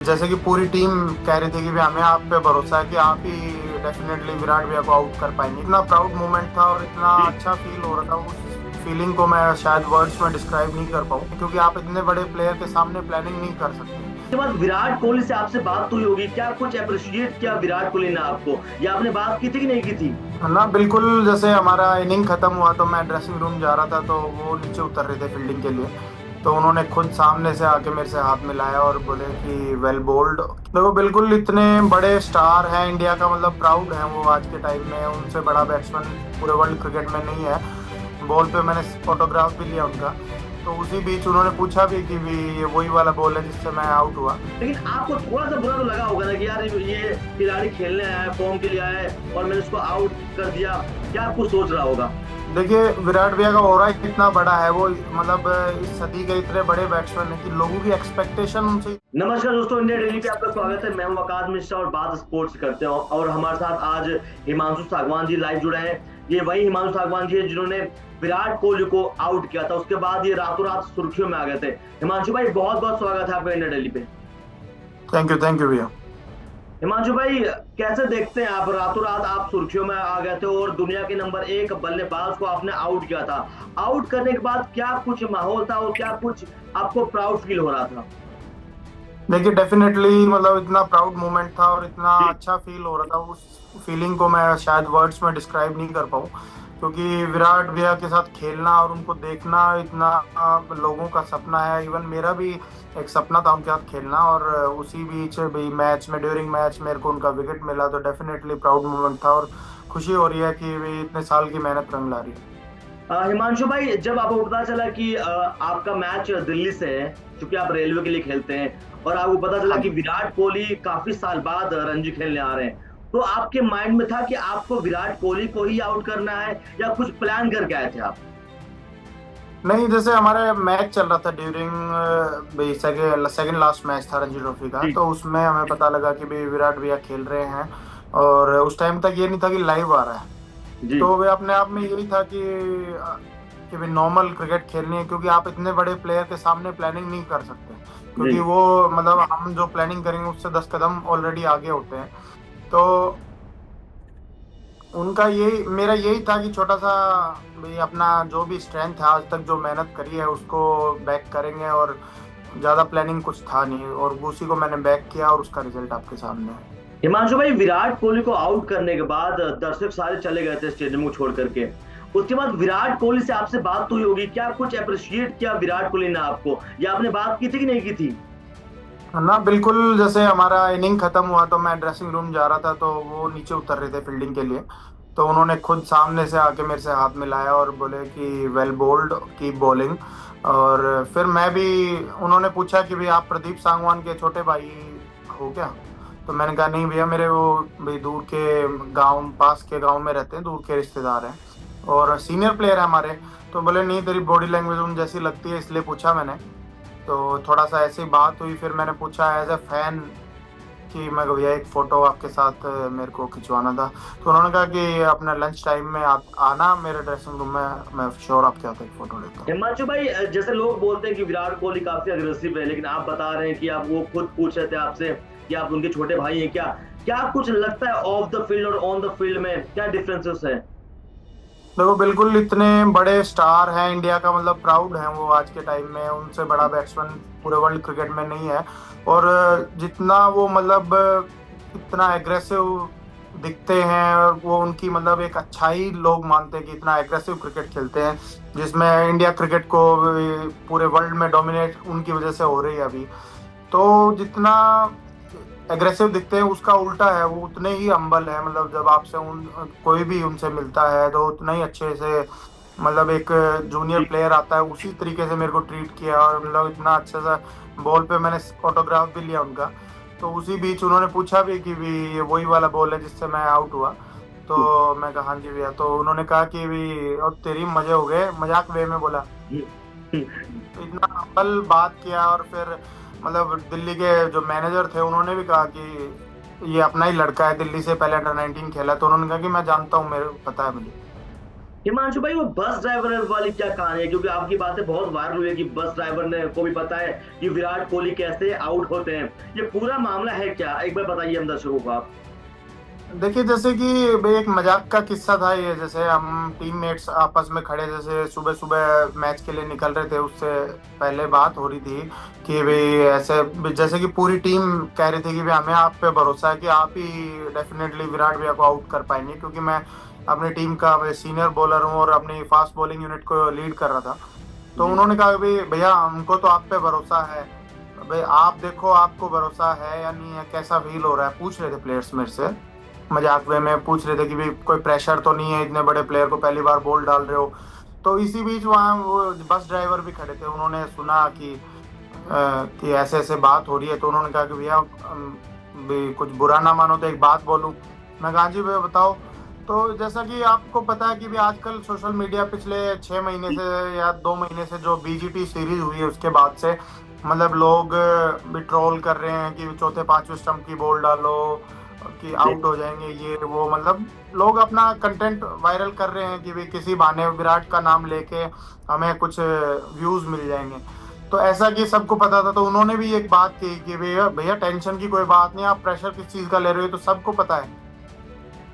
जैसे कि पूरी टीम कह रही थी कि भी हमें आप पे भरोसा है कि आप ही डेफिनेटली विराट भैया को आउट कर पाएंगे। इतना प्राउड मोमेंट था और इतना जी। अच्छा फील हो रहा था। उस फीलिंग को मैं शायद वर्ड्स में डिस्क्राइब नहीं कर पाऊँ, क्योंकि आप इतने बड़े प्लेयर के सामने प्लानिंग नहीं कर सकते। उसके बाद विराट कोहली से आपसे बात हुई होगी, क्या कुछ अप्रिशिएट किया विराट कोहली ने आपको, या आपने बात की थी कि नहीं की थी? ना बिल्कुल, जैसे हमारा इनिंग खत्म हुआ तो मैं ड्रेसिंग रूम जा रहा था, तो वो नीचे उतर रहे थे फील्डिंग के लिए। तो उन्होंने खुद सामने से आके मेरे से हाथ मिलाया और बोले कि वेल बोल्ड। देखो बिल्कुल, इतने बड़े स्टार हैं इंडिया का, मतलब प्राउड है वो आज के टाइम में। उनसे बड़ा बैट्समैन पूरे वर्ल्ड क्रिकेट में नहीं है। बॉल पे मैंने फोटोग्राफ भी लिया उनका। तो उसी बीच उन्होंने पूछा भी कि भी ये वही वाला बॉल है जिससे मैं आउट हुआ। लेकिन आपको थोड़ा सा बुरा तो लगा होगा ना कि यार ये खिलाड़ी खेलने आया है, फॉर्म के लिए आया है और मैंने उसको आउट कर दिया। क्या आपको सोच रहा होगा? देखिए, विराट भैया का ऑरा कितना बड़ा है, वो मतलब इस सदी के इतने बड़े बैट्समैन है कि लोगों की एक्सपेक्टेशन उनसे। नमस्कार दोस्तों, इंडिया डेली पे आपका स्वागत है। मैं हूं वकास मिश्रा और बात स्पोर्ट्स करते हैं, और हमारे साथ आज हिमांशु सागवान जी लाइव जुड़े हैं। ये वही हिमांशु सागवान जी है जिन्होंने विराट कोहली को आउट किया था, उसके बाद ये रातों रात सुर्खियों में आ गए थे। हिमांशु भाई, बहुत बहुत स्वागत है आपका इंडिया डेली पे। थैंक यू भैया। हिमांशु भाई, कैसे देखते हैं आप, रातों रात आप सुर्खियों में आ गए थे और दुनिया के नंबर 1 बल्लेबाज को आपने आउट किया था। आउट करने के बाद क्या कुछ माहौल था और क्या कुछ आपको प्राउड फील हो रहा था? देखिए डेफिनेटली, मतलब इतना प्राउड मोमेंट था और इतना जी। अच्छा फील हो रहा था। उस फीलिंग को मैं शायद वर्ड्स में डिस्क्राइब नहीं कर पाऊँ, क्योंकि विराट भैया के साथ खेलना और उनको देखना इतना लोगों का सपना है। इवन मेरा भी एक सपना था उनके साथ खेलना। और उसी बीच भी मैच में, ड्यूरिंग मैच मेरे को उनका विकेट मिला, तो डेफिनेटली प्राउड मोमेंट था। और खुशी हो रही है कि वे इतने साल की मेहनत रंग ला रही है। हिमांशु भाई, जब आपको पता चला कि आपका मैच दिल्ली से है, क्योंकि आप रेलवे के लिए खेलते हैं, और आपको पता चला हाँ कि जी। विराट कोहली काफी साल बाद रणजी खेलने आ रहे हैं, तो आपके माइंड में था कि आपको विराट कोहली को ही आउट करना है या कुछ प्लान करके आए थे आप? नहीं, जैसे हमारे मैच चल रहा था ड्यूरिंग सेकेंड लास्ट मैच था रणजी ट्रॉफी का, जी। तो उसमें हमें पता लगा कि भाई विराट भैया खेल रहे हैं। और उस टाइम तक ये नहीं था कि लाइव आ रहा है। जी। तो वे अपने आप में यही था कि भाई नॉर्मल क्रिकेट खेलनी है, क्योंकि आप इतने बड़े प्लेयर के सामने प्लानिंग नहीं कर सकते। जी। क्योंकि वो मतलब हम जो प्लानिंग करेंगे उससे 10 कदम ऑलरेडी आगे होते हैं। तो उनका यही, मेरा यही था कि छोटा सा भाई अपना जो भी स्ट्रेंथ है, आज तक जो मेहनत करी है उसको बैक करेंगे। और ज़्यादा प्लानिंग कुछ था नहीं, और उसी को मैंने बैक किया और उसका रिजल्ट आपके सामने है। हिमांशु भाई, विराट कोहली को आउट करने के बाद दर्शक सारे चले गए थे स्टेडियम को छोड़ करके। उसके बाद विराट कोहली से आपसे बात हुई होगी, क्या कुछ अप्रिशिएट किया विराट कोहली ने आपको, या आपने बात की थी कि नहीं की थी? ना बिल्कुल, जैसे हमारा इनिंग खत्म हुआ तो मैं ड्रेसिंग रूम जा रहा था, तो वो नीचे उतर रहे थे फील्डिंग के लिए। तो उन्होंने खुद सामने से आके मेरे से हाथ मिलाया और बोले कि वेल बोल्ड, कीप बॉलिंग। और फिर मैं भी, उन्होंने पूछा कि भाई आप प्रदीप सांगवान के छोटे भाई हो क्या? तो मैंने कहा नहीं भैया, मेरे वो भाई दूर के गांव, पास के गांव में रहते हैं, दूर के रिश्तेदार हैं और सीनियर प्लेयर है हमारे। तो बोले नहीं, तेरी बॉडी लैंग्वेज उन जैसी लगती है, इसलिए पूछा मैंने। तो थोड़ा सा ऐसी बात हुई, फिर मैंने पूछा एज ए फैन कि मैं भैया एक फ़ोटो आपके साथ मेरे को खिंचवाना था। तो उन्होंने कहा कि अपना लंच टाइम में आना मेरे ड्रेसिंग रूम में, मैं श्योर आपके साथ एक फ़ोटो लेता हूँ। हिमांशु भाई, जैसे लोग बोलते हैं कि विराट कोहली काफी अग्रेसिव है, लेकिन आप बता रहे हैं कि आप, वो खुद पूछ रहे थे आपसे कि आप उनके छोटे भाई हैं क्या? क्या कुछ लगता है ऑफ द फील्ड और ऑन द फील्ड में क्या डिफरेंसेस है? देखो बिल्कुल, इतने बड़े स्टार हैं इंडिया का, मतलब प्राउड है वो आज के टाइम में। उनसे बड़ा बैट्समैन पूरे वर्ल्ड क्रिकेट में नहीं है। और जितना वो मतलब इतना एग्रेसिव दिखते हैं, और वो उनकी मतलब एक अच्छाई लोग मानते हैं कि इतना एग्रेसिव क्रिकेट खेलते हैं, जिसमें इंडिया क्रिकेट को पूरे वर्ल्ड में डोमिनेट उनकी वजह से हो रही है अभी। तो जितना एग्रेसिव दिखते हैं उसका उल्टा है, वो उतने ही हम्बल है। मतलब जब आपसे उन कोई भी उनसे मिलता है तो उतना ही अच्छे से, मतलब एक जूनियर जी। प्लेयर आता है उसी तरीके से मेरे को ट्रीट किया। और मतलब इतना अच्छा सा, बॉल पे मैंने फोटोग्राफ भी लिया उनका। तो उसी बीच उन्होंने पूछा भी कि भी ये वही वाला बॉल है जिससे मैं आउट हुआ। तो मैं कहा हाँ जी भैया। तो उन्होंने कहा कि भी अब तेरी मजे हो गए, मजाक वे में बोला। तो इतना हम्बल बात किया। और फिर मतलब दिल्ली के जो मैनेजर थे उन्होंने भी कहा कि ये अपना ही लड़का है, दिल्ली से पहले अंडर 19 खेला। तो उन्होंने कहा कि मैं जानता हूँ, मेरे को पता है मुझे। हिमांशु भाई, वो बस ड्राइवर वाली क्या कहानी है? क्योंकि आपकी बातें बहुत वायरल हुई है कि बस ड्राइवर ने को भी पता है कि विराट कोहली कैसे आउट होते हैं। ये पूरा मामला है क्या, एक बार बताइए हम दर्शकों को आप। देखिए, जैसे कि भाई एक मजाक का किस्सा था ये। जैसे हम टीममेट्स आपस में खड़े, जैसे सुबह सुबह मैच के लिए निकल रहे थे, उससे पहले बात हो रही थी कि भाई ऐसे जैसे कि पूरी टीम कह रही थी कि भाई हमें आप पे भरोसा है कि आप ही डेफिनेटली विराट भैया को आउट कर पाएंगे, क्योंकि मैं अपनी टीम का सीनियर बॉलर हूँ और अपनी फास्ट बॉलिंग यूनिट को लीड कर रहा था। तो जी उन्होंने कहा भाई भैया हमको तो आप पे भरोसा है, भाई आप देखो आपको भरोसा है या नहीं है, कैसा फील हो रहा है, पूछ रहे थे प्लेयर्स मेरे से। मजाक वे में पूछ रहे थे कि भाई कोई प्रेशर तो नहीं है, इतने बड़े प्लेयर को पहली बार बॉल डाल रहे हो। तो इसी बीच वहाँ वो बस ड्राइवर भी खड़े थे, उन्होंने सुना कि ऐसे ऐसे बात हो रही है। तो उन्होंने कहा कि भैया भी कुछ बुरा ना मानो तो एक बात बोलूं। मैं कहा जी भैया बताओ। तो जैसा कि आपको पता है कि भी आजकल सोशल मीडिया पिछले 6 महीने से या 2 महीने से जो बीजीटी सीरीज हुई है उसके बाद से मतलब लोग भी ट्रोल कर रहे हैं कि चौथे पांचवें स्टंप की बॉल डालो कि जी आउट हो जाएंगे ये वो, मतलब लोग अपना कंटेंट वायरल कर रहे हैं कि भी किसी बहाने विराट का नाम लेके हमें कुछ व्यूज मिल जाएंगे। तो ऐसा कि सबको पता था, तो उन्होंने भी एक बात कही कि भैया भैया टेंशन की कोई बात नहीं, आप प्रेशर किस चीज का ले रहे हो, तो सबको पता है।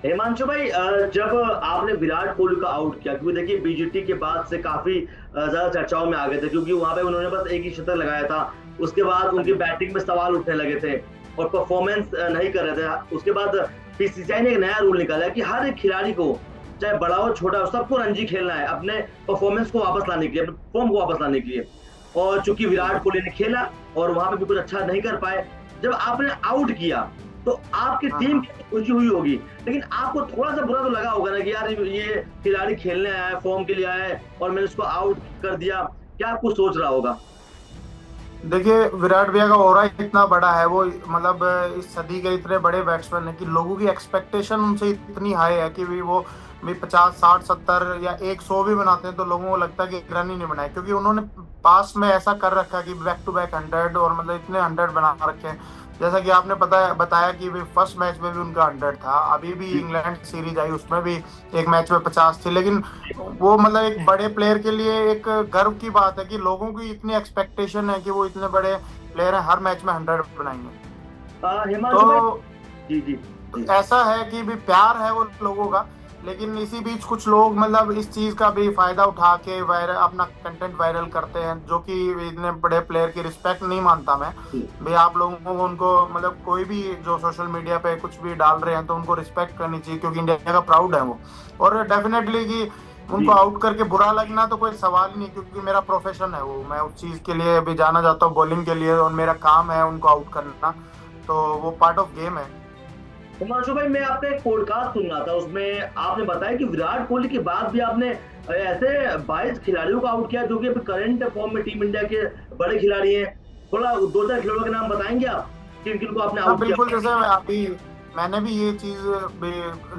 हिमांशु भाई, जब आपने विराट कोहली का आउट किया, क्योंकि देखिए बीजीटी के बाद से काफी ज्यादा चर्चाओं में आ गए थे, क्योंकि वहां पे उन्होंने बस एक ही शतक लगाया था। उसके बाद हाँ उनकी जी। बैटिंग में सवाल उठने लगे थे और परफॉर्मेंस नहीं कर रहे थे। उसके बाद बीसीसीआई ने एक नया रूल निकाला कि हर एक खिलाड़ी को, चाहे बड़ा हो छोटा हो, सबको रणजी खेलना है अपने परफॉर्मेंस को वापस लाने के लिए, अपने फॉर्म को वापस लाने के लिए। और चूंकि विराट कोहली ने खेला और वहां पे भी कुछ अच्छा नहीं कर पाए, जब आपने आउट किया तो आपकी हाँ टीम हाँ। की खुशी हुई होगी, लेकिन आपको थोड़ा सा बुरा तो लगा होगा ना कि यार ये खिलाड़ी खेलने आया है, फॉर्म के लिए आया है और मैंने उसको आउट कर दिया। क्या कुछ सोच रहा होगा? देखिए विराट भैया का ओरा इतना बड़ा है, वो मतलब इस सदी के इतने बड़े बैट्समैन है कि लोगों की एक्सपेक्टेशन उनसे इतनी हाई है कि भी 50 60 70 या 100 भी बनाते हैं तो लोगों को लगता है कि एक रन ही नहीं बनाए, क्योंकि उन्होंने पास में ऐसा कर रखा है कि बैक टू बैक 100 और मतलब इतने 100 बना रखे हैं। जैसा कि आपने पता बताया कि भी फर्स्ट मैच में भी उनका 100 था, अभी भी जी इंग्लैंड सीरीज आई उसमें भी एक मैच में 50 थी। लेकिन वो मतलब एक बड़े प्लेयर के लिए एक गर्व की बात है कि लोगों की इतनी एक्सपेक्टेशन है कि वो इतने बड़े प्लेयर हैं, हर मैच में 100 बनाएंगे। हिमांशु भाई। तो जी जी जी। ऐसा है कि भी प्यार है वो लोगों का। लेकिन इसी बीच कुछ लोग मतलब इस चीज का भी फायदा उठा के वायरल अपना कंटेंट वायरल करते हैं, जो कि इतने बड़े प्लेयर की रिस्पेक्ट नहीं मानता मैं। जी भाई आप लोगों को उनको मतलब कोई भी जो सोशल मीडिया पे कुछ भी डाल रहे हैं तो उनको रिस्पेक्ट करनी चाहिए, क्योंकि इंडिया का प्राउड है वो। और डेफिनेटली कि जी। उनको आउट करके बुरा लगना तो कोई सवाल ही नहीं, क्योंकि मेरा प्रोफेशन है वो, मैं उस चीज के लिए भी जाना जाता हूँ बॉलिंग के लिए और मेरा काम है उनको आउट करना। तो वो पार्ट ऑफ गेम है। हिमांशु भाई, मैं आपका एक पॉडकास्ट सुन रहा था, उसमें आपने बताया कि विराट कोहली के बाद भी आपने ऐसे 22 खिलाड़ियों को आउट किया जो कि अभी करंट फॉर्म में टीम इंडिया के बड़े खिलाड़ी हैं। थोड़ा दो चार खिलाड़ियों के नाम बताएंगे आप, किन किन को आपने हाँ आउट किया? बिल्कुल, जैसे अभी मैंने भी ये चीज भी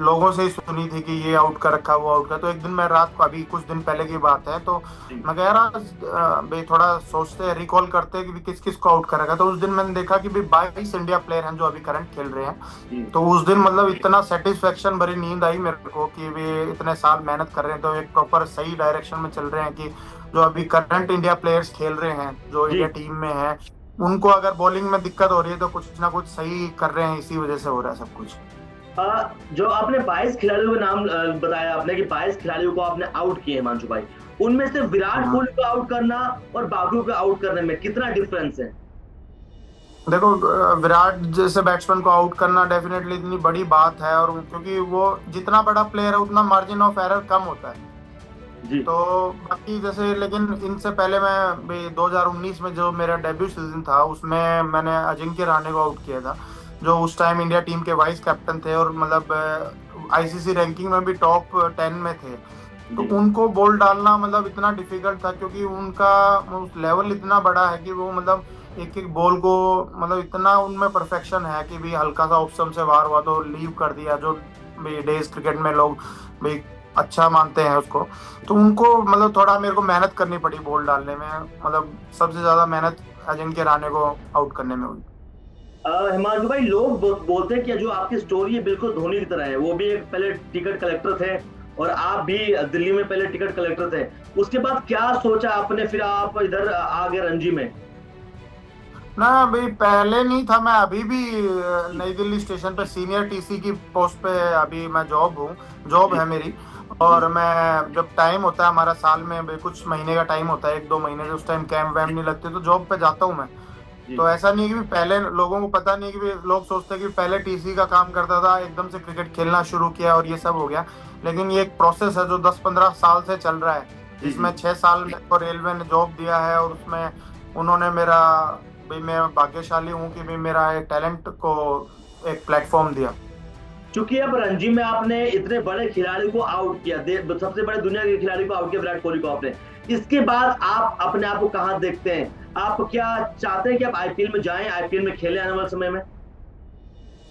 लोगों से ही सुनी थी कि ये आउट कर रखा वो आउट कर। तो एक दिन मैं रात को, अभी कुछ दिन पहले की बात है, तो जी मैं कह रहा भाई थोड़ा सोचते रिकॉल करते कि भी किस किस को आउट कर रखा। तो उस दिन मैंने देखा कि भी 22 इंडिया प्लेयर हैं जो अभी करंट खेल रहे जी हैं। तो उस दिन मतलब इतना सेटिस्फेक्शन भरी नींद आई मेरे को कि भी इतने साल मेहनत कर रहे हैं तो एक प्रॉपर सही डायरेक्शन में चल रहे हैं, कि जो अभी करंट इंडिया प्लेयर्स खेल रहे हैं जो जी। इंडिया टीम में है, उनको अगर बॉलिंग में दिक्कत हो रही है तो कुछ ना कुछ सही कर रहे हैं, इसी वजह से हो रहा है सब कुछ। जो आपने 22 खिलाड़ियों के नाम बताया आपने कि 22 खिलाड़ियों को आपने आउट किए हिमांशु भाई, उनमें से विराट हाँ कोहली को आउट करना और बाकियों को आउट करने में कितना डिफरेंस है? देखो, विराट जैसे बैट्समैन को आउट करना डेफिनेटली इतनी बड़ी बात है, और क्योंकि वो जितना बड़ा प्लेयर है उतना मार्जिन ऑफ एरर कम होता है। जी तो बाकी जैसे, लेकिन इनसे पहले मैं भी 2019 में जो मेरा डेब्यू सीजन था उसमें मैंने अजिंक्य रहाणे को आउट किया था, जो उस टाइम इंडिया टीम के वाइस कैप्टन थे और मतलब आईसीसी रैंकिंग में भी टॉप 10 में थे। तो जी उनको बॉल डालना मतलब इतना डिफिकल्ट था, क्योंकि उनका लेवल इतना बड़ा है कि वो मतलब एक एक बॉल को मतलब इतना उनमें परफेक्शन है कि भी हल्का सा ऑप्शन से बाहर हुआ तो लीव कर दिया, जो भी डेज क्रिकेट में लोग भी अच्छा मानते हैं उसको। तो उनको मतलब थोड़ा मेरे को मेहनत करनी पड़ी बॉल डालने में, मतलब सबसे ज्यादा मेहनत अजिंक्य रहाणे को आउट करने में हुई। हिमांशु भाई, लोग बोलते हैं कि जो आपकी स्टोरी है बिल्कुल धोनी की तरह है। वो भी एक पहले टिकट कलेक्टर थे और आप भी दिल्ली में पहले टिकट कलेक्टर थे। उसके बाद क्या सोचा आपने, फिर आप इधर आ गए रणजी में? ना भाई, पहले नहीं था। मैं अभी भी जी, नई दिल्ली स्टेशन पे सीनियर टीसी की पोस्ट पे अभी मैं जॉब जी, है मेरी। जी, और मैं जब टाइम होता है हमारा साल में भाई कुछ महीने का टाइम होता है, 1-2 महीने, उस टाइम कैंप वैम्प नहीं लगते तो जॉब पे जाता हूँ मैं। जी, तो ऐसा नहीं है कि भी पहले लोगों को पता नहीं है कि भी लोग सोचते हैं कि पहले टीसी का काम करता था एकदम से क्रिकेट खेलना शुरू किया और ये सब हो गया। लेकिन ये एक प्रोसेस है जो 10-15 साल से चल रहा है, जी, जिसमें जी। 6 साल मेरे को रेलवे ने जॉब दिया है और उसमें उन्होंने मेरा, भाई मैं भाग्यशाली हूँ कि भाई मेरा एक टैलेंट को एक प्लेटफॉर्म दिया। चूंकि अब रणजी में आपने इतने बड़े खिलाड़ी को आउट किया, सबसे बड़े दुनिया के खिलाड़ी को आउट किया, विराट कोहली को आपने, इसके बाद आप अपने आप को कहाँ देखते हैं? आप क्या चाहते हैं कि आप आईपीएल में जाएं, आईपीएल में खेलें आने वाले समय में?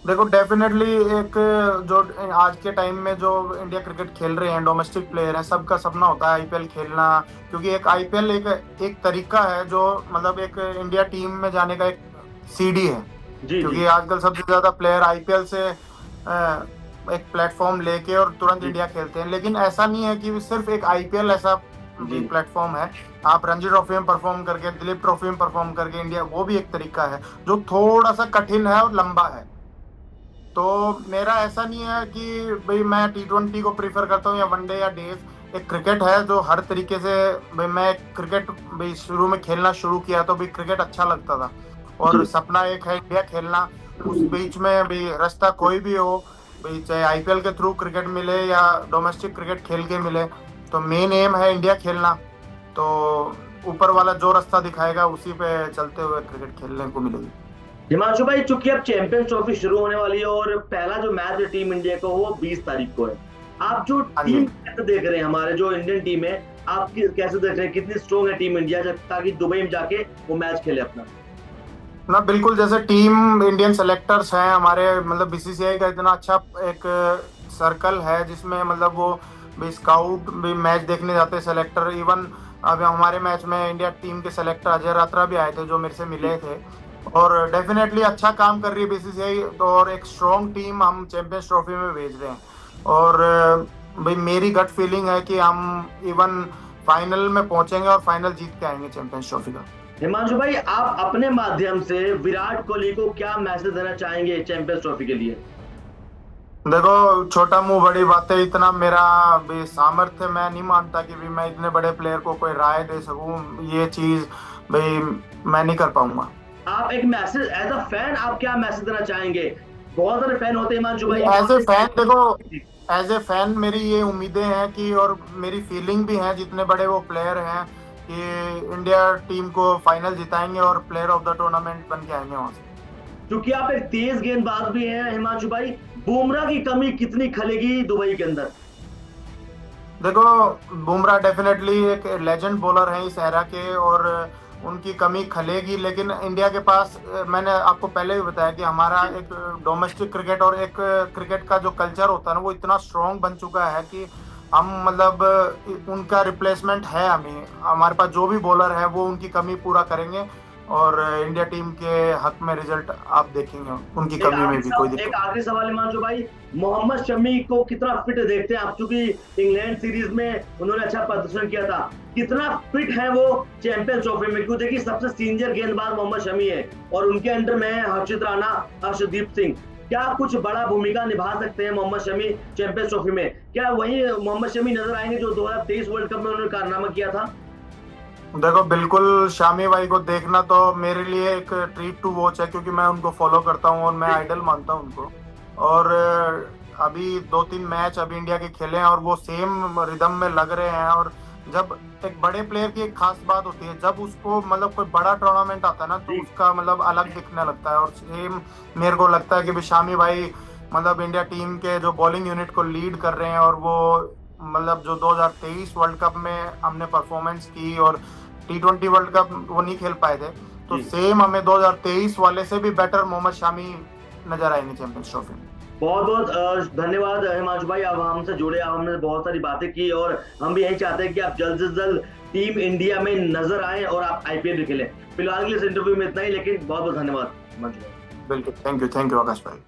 देखो डेफिनेटली एक जो आज के टाइम में जो इंडिया क्रिकेट खेल रहे हैं डोमेस्टिक प्लेयर हैं, सबका सपना होता है आईपीएल खेलना। क्योंकि एक आईपीएल एक एक तरीका है जो मतलब एक इंडिया टीम में जाने का एक सीढ़ी है। जी, जी, क्योंकि आजकल सबसे ज्यादा प्लेयर आईपीएल से एक प्लेटफॉर्म लेके और तुरंत जी, इंडिया खेलते हैं, लेकिन ऐसा नहीं है कि सिर्फ एक आईपीएल ऐसा भी जी, प्लेटफॉर्म है। आप रणजी ट्रॉफी में परफॉर्म करके, दिलीप ट्रॉफी में परफॉर्म करके इंडिया, वो भी एक तरीका है जो थोड़ा सा कठिन है और लंबा है। तो मेरा ऐसा नहीं है कि भाई मैं T20 को प्रीफर करता हूँ या वनडे या डेज। एक क्रिकेट है जो हर तरीके से, भाई मैं क्रिकेट भाई शुरू में खेलना शुरू किया तो भाई क्रिकेट अच्छा लगता था और जी। सपना एक है इंडिया खेलना। उस बीच में भाई रास्ता कोई भी हो, भाई चाहे आईपीएल के थ्रू क्रिकेट मिले या डोमेस्टिक क्रिकेट खेल के मिले, तो मेन एम है इंडिया खेलना। तो ऊपर वाला जो रास्ता दिखाएगा उसी पे चलते हुए क्रिकेट खेलने को मिलेगी। हिमांशु भाई, चूंकि अब चैंपियंस ट्रॉफी शुरू होने वाली है और पहला जो मैच है टीम इंडिया का वो 20 तारीख को है। आप जो हाँ टीम जी। कैसे देख रहे हैं, हमारे जो इंडियन टीम है, आप कैसे देख रहे हैं, कितनी स्ट्रोंग है टीम इंडिया, ताकि दुबई में जाके वो मैच खेले अपना? ना बिल्कुल, जैसे टीम इंडियन सेलेक्टर्स हैं हमारे, मतलब बीसीसीआई का इतना अच्छा एक सर्कल है जिसमें मतलब वो भी स्काउट भी मैच देखने जाते हैं, सेलेक्टर इवन। अब हमारे मैच में इंडिया टीम के सेलेक्टर अजय रात्रा भी आए थे जो मेरे से जी, मिले थे। और डेफिनेटली अच्छा काम कर रही है बीसीसीआई, तो और एक स्ट्रॉन्ग टीम हम चैंपियंस ट्रॉफी में भेज रहे हैं। और भाई मेरी गट फीलिंग है कि हम इवन फाइनल में पहुंचेंगे और फाइनल जीत के आएंगे चैंपियंस ट्रॉफी का। हिमांशु भाई, आप अपने माध्यम से विराट कोहली को क्या मैसेज देना चाहेंगे चैंपियंस ट्रॉफी के लिए? देखो, छोटा मुंह बड़ी बातें, इतना मेरा भी सामर्थ्य मैं नहीं मानता कि भी मैं इतने बड़े प्लेयर को कोई राय दे सकूं। ये चीज भाई मैं नहीं कर पाऊंगा। आप एक मैसेज एज अ फैन, आप क्या मैसेज देना चाहेंगे? बहुत सारे फैन होते हैं हिमांशु भाई। एज ए फैन देखो, एज ए फैन मेरी ये उम्मीदें हैं कि, और मेरी फीलिंग भी है जितने बड़े वो प्लेयर हैं, कि इंडिया टीम को फाइनल जिताएंगे और प्लेयर ऑफ द टूर्नामेंट बन के आएंगे वहां से। क्योंकि आप एक तेज गेंदबाज भी हैं हिमांशु भाई, बुमराह की कमी कितनी खलेगी दुबई के अंदर? देखो, बुमराह डेफिनेटली एक लेजेंड बॉलर हैं इस एरा के, और उनकी कमी खलेगी, लेकिन इंडिया के पास मैंने आपको पहले भी बताया कि हमारा एक डोमेस्टिक क्रिकेट और एक क्रिकेट का जो कल्चर होता है ना वो इतना स्ट्रांग बन चुका है कि हम मतलब उनका रिप्लेसमेंट है। हमें हमारे पास जो भी बॉलर है वो उनकी कमी पूरा करेंगे और इंडिया टीम के हक में रिजल्ट आप देखेंगे, उनकी कमी में भी कोई एक दिक्कत। आखिरी सवाल हिमांशु भाई, मोहम्मद शमी को कितना फिट देखते हैं आप? चूंकि इंग्लैंड सीरीज में उन्होंने अच्छा प्रदर्शन किया था, कितना फिट है वो चैंपियंस ट्रॉफी में? क्यों, देखिए सबसे सीनियर गेंदबाज मोहम्मद शमी है और उनके अंडर में है हर्षित राणा, अर्शदीप सिंह। क्या कुछ बड़ा भूमिका निभा सकते हैं मोहम्मद शमी चैंपियंस ट्रॉफी में? क्या वही मोहम्मद शमी नजर आएंगे जो 2023 वर्ल्ड कप में उन्होंने कारनामा किया था? देखो बिल्कुल, शामी भाई को देखना तो मेरे लिए एक ट्रीट टू वॉच है, क्योंकि मैं उनको फॉलो करता हूँ और मैं आइडल मानता हूँ उनको। और अभी 2-3 मैच अभी इंडिया के खेले हैं और वो सेम रिदम में लग रहे हैं। और जब एक बड़े प्लेयर की एक खास बात होती है, जब उसको मतलब कोई बड़ा टूर्नामेंट आता है ना तो जी, उसका मतलब अलग दिखने लगता है। और सेम मेरे को लगता है कि भी शामी भाई मतलब इंडिया टीम के जो बॉलिंग यूनिट को लीड कर रहे हैं, और वो मतलब जो 2023 वर्ल्ड कप में हमने परफॉर्मेंस की और T20 वर्ल्ड कप वो नहीं खेल पाए थे, तो जी। सेम हमें 2023 वाले से भी बेटर मोहम्मद शामी नजर आएंगे चैंपियंस ट्रॉफी में। बहुत बहुत धन्यवाद हिमांशु भाई, आप हमसे जुड़े, आप हमने बहुत सारी बातें की और हम भी यही चाहते हैं कि आप जल्द से जल्द टीम इंडिया में नजर आए और आप आईपीएल भी खेलें। फिलहाल के लिए इस इंटरव्यू में इतना ही, लेकिन बहुत बहुत धन्यवाद हिमांशु भाई। बिल्कुल, थैंक यू आकाश भाई।